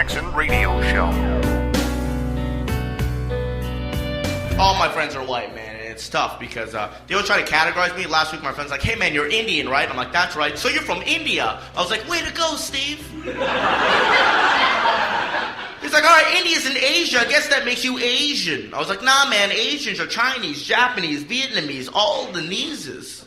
Jackson Radio Show. All my friends are white, man, and it's tough because they always try to categorize me. Last week, my friend's like, hey, man, you're Indian, right? I'm like, that's right. So you're from India. I was like, way to go, Steve. He's like, all right, India's in Asia. I guess that makes you Asian. I was like, nah, man, Asians are Chinese, Japanese, Vietnamese, all the Neeses.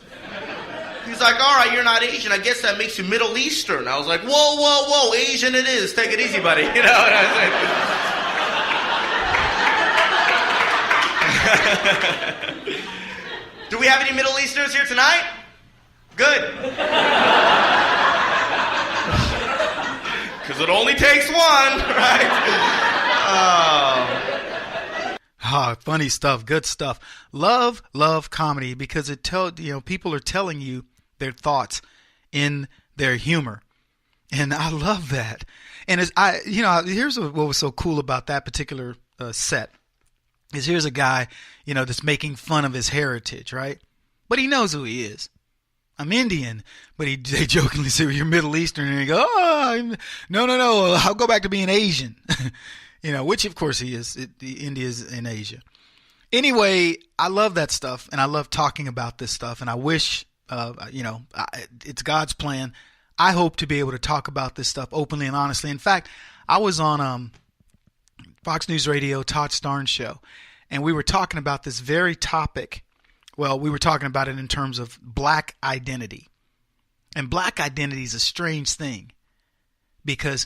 He's like, all right, you're not Asian. I guess that makes you Middle Eastern. I was like, whoa, whoa, whoa, Asian it is. Take it easy, buddy. You know what I'm saying? Do we have any Middle Easterners here tonight? Good. Because it only takes one, right? Funny stuff, good stuff. Love comedy because people are telling you their thoughts in their humor, and I love that. And here's what was so cool about that particular set is here's a guy that's making fun of his heritage, right? But he knows who he is. I'm Indian, but they jokingly say, well, you're Middle Eastern, and he go, no, I'll go back to being Asian, which of course he is. India's in Asia. Anyway, I love that stuff, and I love talking about this stuff, and I wish, it's God's plan. I hope to be able to talk about this stuff openly and honestly. In fact, I was on Fox News Radio, Todd Starnes show, and we were talking about this very topic. Well, we were talking about it in terms of black identity. And black identity is a strange thing because,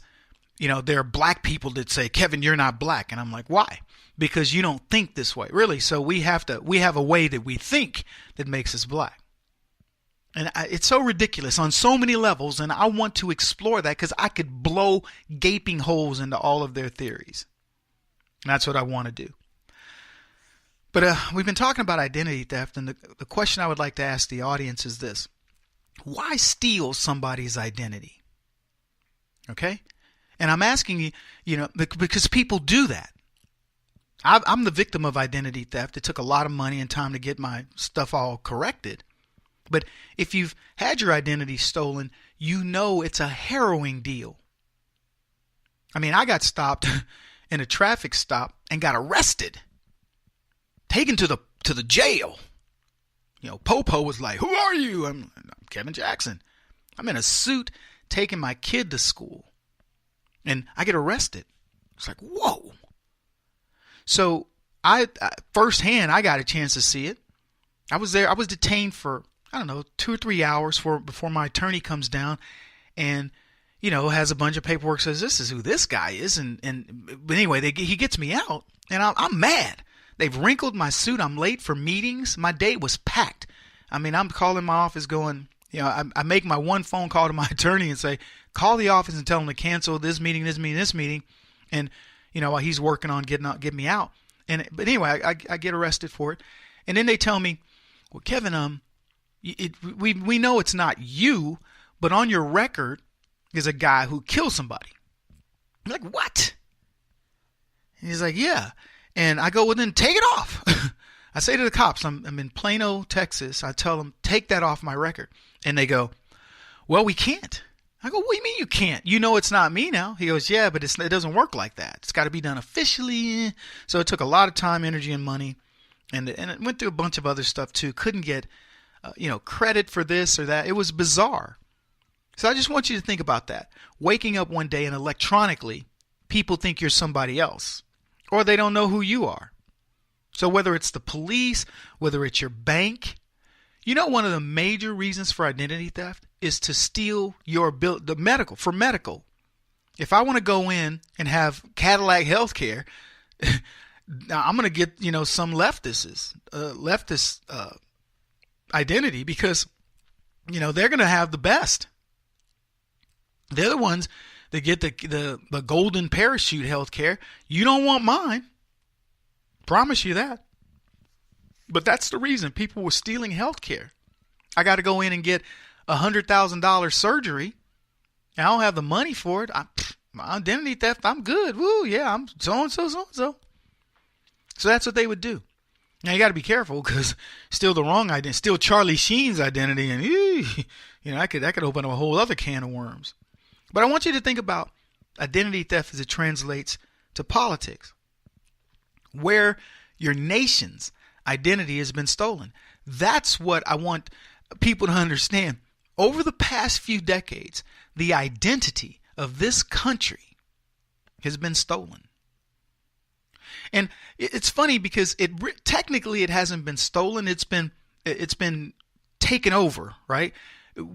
there are black people that say, Kevin, you're not black. And I'm like, why? Because you don't think this way. Really? So we have a way that we think that makes us black. And it's so ridiculous on so many levels. And I want to explore that because I could blow gaping holes into all of their theories. And that's what I want to do. But we've been talking about identity theft, and the question I would like to ask the audience is this. Why steal somebody's identity? Okay? And I'm asking you, because people do that. I'm the victim of identity theft. It took a lot of money and time to get my stuff all corrected. But if you've had your identity stolen, it's a harrowing deal. I mean, I got stopped in a traffic stop and got arrested. Taken to the jail. Popo was like, who are you? I'm Kevin Jackson. I'm in a suit taking my kid to school. And I get arrested. It's like, whoa. So I firsthand, I got a chance to see it. I was there. I was detained for, 2 or 3 hours before my attorney comes down and, has a bunch of paperwork, says this is who this guy is. But anyway, he gets me out and I'm mad. They've wrinkled my suit. I'm late for meetings. My day was packed. I mean, I'm calling my office going, I make my one phone call to my attorney and say, call the office and tell them to cancel this meeting. And, while he's working on getting me out. But anyway, I get arrested for it. And then they tell me, well, Kevin, we know it's not you, but on your record is a guy who killed somebody. I'm like, what? And he's like, yeah. And I go, well, then take it off. I say to the cops, I'm in Plano, Texas. I tell them, take that off my record. And they go, well, we can't. I go, what do you mean you can't? It's not me now. He goes, yeah, but it doesn't work like that. It's got to be done officially. So it took a lot of time, energy, and money. And it went through a bunch of other stuff, too. Couldn't get, credit for this or that. It was bizarre. So I just want you to think about that. Waking up one day and electronically, people think you're somebody else. Or they don't know who you are. So whether it's the police, whether it's your bank, one of the major reasons for identity theft is to steal your bill, for medical. If I want to go in and have Cadillac healthcare, I'm going to get, some leftist identity because, they're going to have the best. They're the ones that get the golden parachute health care. You don't want mine. Promise you that. But that's the reason people were stealing health care. I got to go in and get $100,000 surgery. I don't have the money for it. My identity theft, I'm good. Woo, yeah, I'm so-and-so, so-and-so. So that's what they would do. Now you got to be careful because steal the wrong identity, steal Charlie Sheen's identity, and I could open up a whole other can of worms. But I want you to think about Identity theft as it translates to politics, where your nation's identity has been stolen. That's what I want people to understand. Over the past few decades, the identity of this country has been stolen. And it's funny because technically it hasn't been stolen. It's been taken over, right?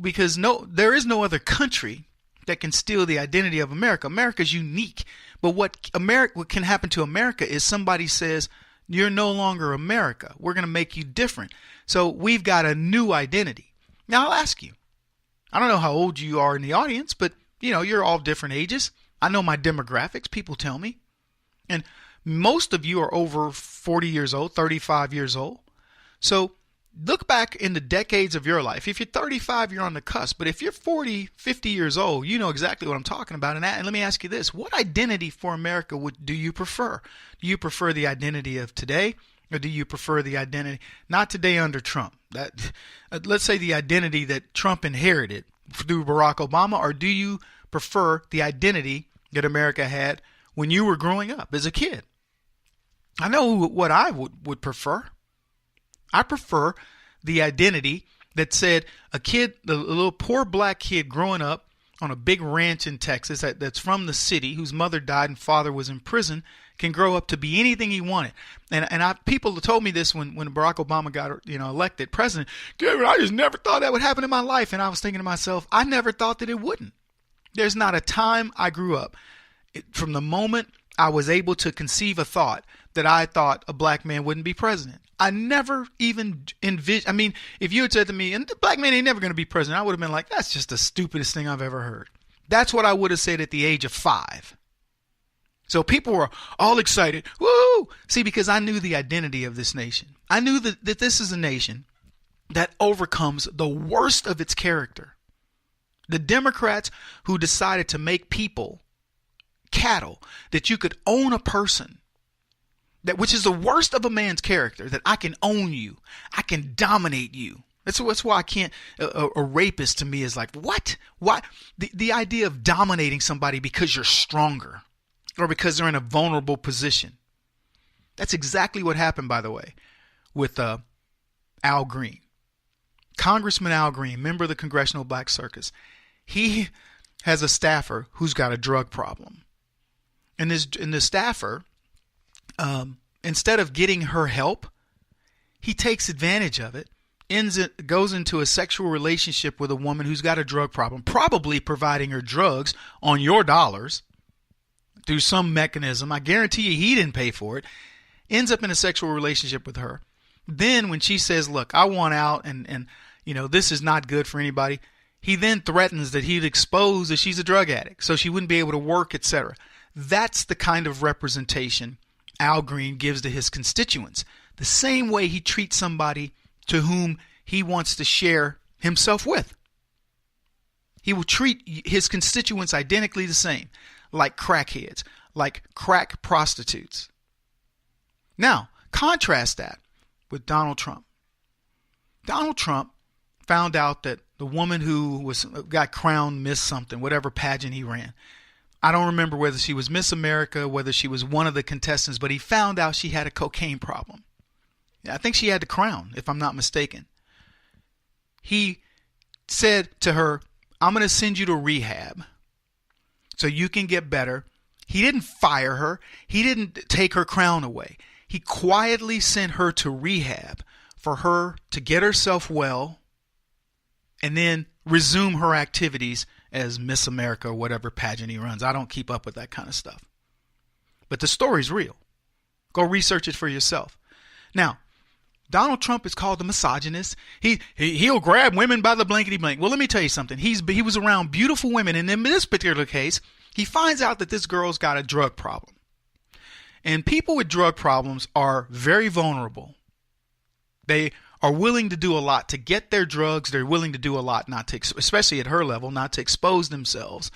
Because there is no other country that can steal the identity of America. America's unique. But what can happen to America is somebody says, you're no longer America. We're going to make you different. So we've got a new identity. Now I'll ask you, I don't know how old you are in the audience, but you're all different ages. I know my demographics. People tell me. And most of you are over 40 years old, 35 years old. So look back in the decades of your life. If you're 35, you're on the cusp. But if you're 40, 50 years old, you know exactly what I'm talking about. And let me ask you this. What identity for America do you prefer? Do you prefer the identity of today? Or do you prefer the identity, not today under Trump? Let's say the identity that Trump inherited through Barack Obama. Or do you prefer the identity that America had when you were growing up as a kid? I know what I would prefer. I prefer the identity that said a little poor black kid growing up on a big ranch in Texas that's from the city, whose mother died and father was in prison, can grow up to be anything he wanted. And people told me this when Barack Obama got elected president. Gary, I just never thought that would happen in my life. And I was thinking to myself, I never thought that it wouldn't. There's not a time I grew up from the moment I was able to conceive a thought that I thought a black man wouldn't be president. I never even envisioned. I mean, if you had said to me, and the black man ain't never going to be president, I would have been like, that's just the stupidest thing I've ever heard. That's what I would have said at the age of 5. So people were all excited. Woo! See, because I knew the identity of this nation. I knew that this is a nation that overcomes the worst of its character. The Democrats who decided to make people cattle, that you could own a person, which is the worst of a man's character, that I can own you, I can dominate you. That's why I can't. A rapist to me is like, what? Why? The idea of dominating somebody because you're stronger or because they're in a vulnerable position. That's exactly what happened, by the way, with Al Green. Congressman Al Green, member of the Congressional Black Caucus. He has a staffer who's got a drug problem. And this staffer, instead of getting her help, he takes advantage of it, goes into a sexual relationship with a woman who's got a drug problem, probably providing her drugs on your dollars through some mechanism. I guarantee you he didn't pay for it. Ends up in a sexual relationship with her. Then when she says, look, I want out and this is not good for anybody, he then threatens that he'd expose that she's a drug addict so she wouldn't be able to work, etc. That's the kind of representation Al Green gives to his constituents. The same way he treats somebody to whom he wants to share himself with. He will treat his constituents identically the same, like crackheads, like crack prostitutes. Now, contrast that with Donald Trump. Donald Trump found out that the woman who got crowned Miss something, whatever pageant he ran. I don't remember whether she was Miss America, whether she was one of the contestants, but he found out she had a cocaine problem. I think she had the crown, if I'm not mistaken. He said to her, I'm going to send you to rehab so you can get better. He didn't fire her. He didn't take her crown away. He quietly sent her to rehab for her to get herself well and then resume her activities as Miss America or whatever pageant he runs. I don't keep up with that kind of stuff. But the story's real. Go research it for yourself. Now, Donald Trump is called a misogynist. He'll grab women by the blankety blank. Well, let me tell you something. He was around beautiful women, and in this particular case, he finds out that this girl's got a drug problem. And people with drug problems are very vulnerable. They are willing to do a lot to get their drugs. They're willing to do a lot not to, especially at her level, not to expose themselves,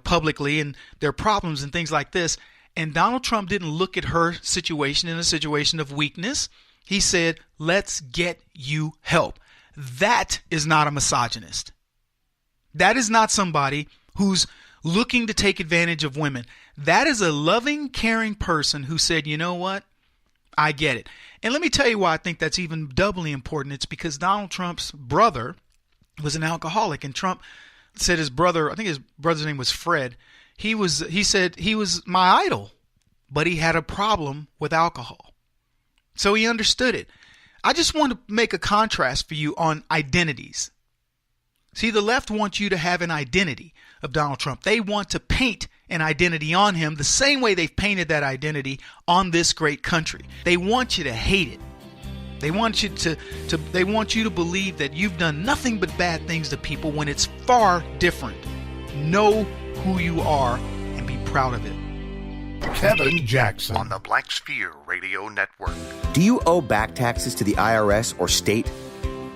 publicly and their problems and things like this. And Donald Trump didn't look at her situation in a situation of weakness. He said, let's get you help. That is not a misogynist. That is not somebody who's looking to take advantage of women. That is a loving, caring person who said, you know what? I get it. And let me tell you why I think that's even doubly important. It's because Donald Trump's brother was an alcoholic, and Trump said his brother, I think his brother's name was Fred, he said he was my idol, but he had a problem with alcohol. So he understood it. I just want to make a contrast for you on identities. See, the left wants you to have an identity of Donald Trump. They want to paint an identity on him the same way they've painted that identity on this great country. They want you to hate it. They want you to believe that you've done nothing but bad things to people when it's far different. Know who you are and be proud of it. Kevin Jackson on the Black Sphere Radio Network. Do you owe back taxes to the IRS or state?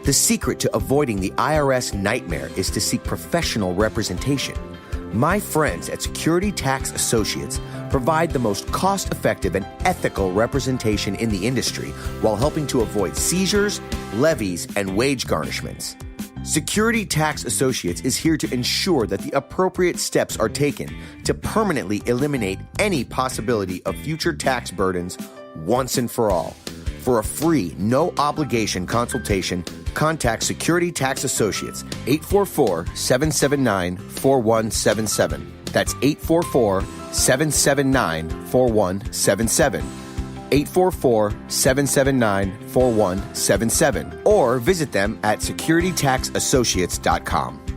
The secret to avoiding the IRS nightmare is to seek professional representation. My friends at Security Tax Associates provide the most cost-effective and ethical representation in the industry while helping to avoid seizures, levies, and wage garnishments. Security Tax Associates is here to ensure that the appropriate steps are taken to permanently eliminate any possibility of future tax burdens once and for all. For a free, no-obligation consultation, contact Security Tax Associates, 844-779-4177. That's 844-779-4177. 844-779-4177. Or visit them at securitytaxassociates.com.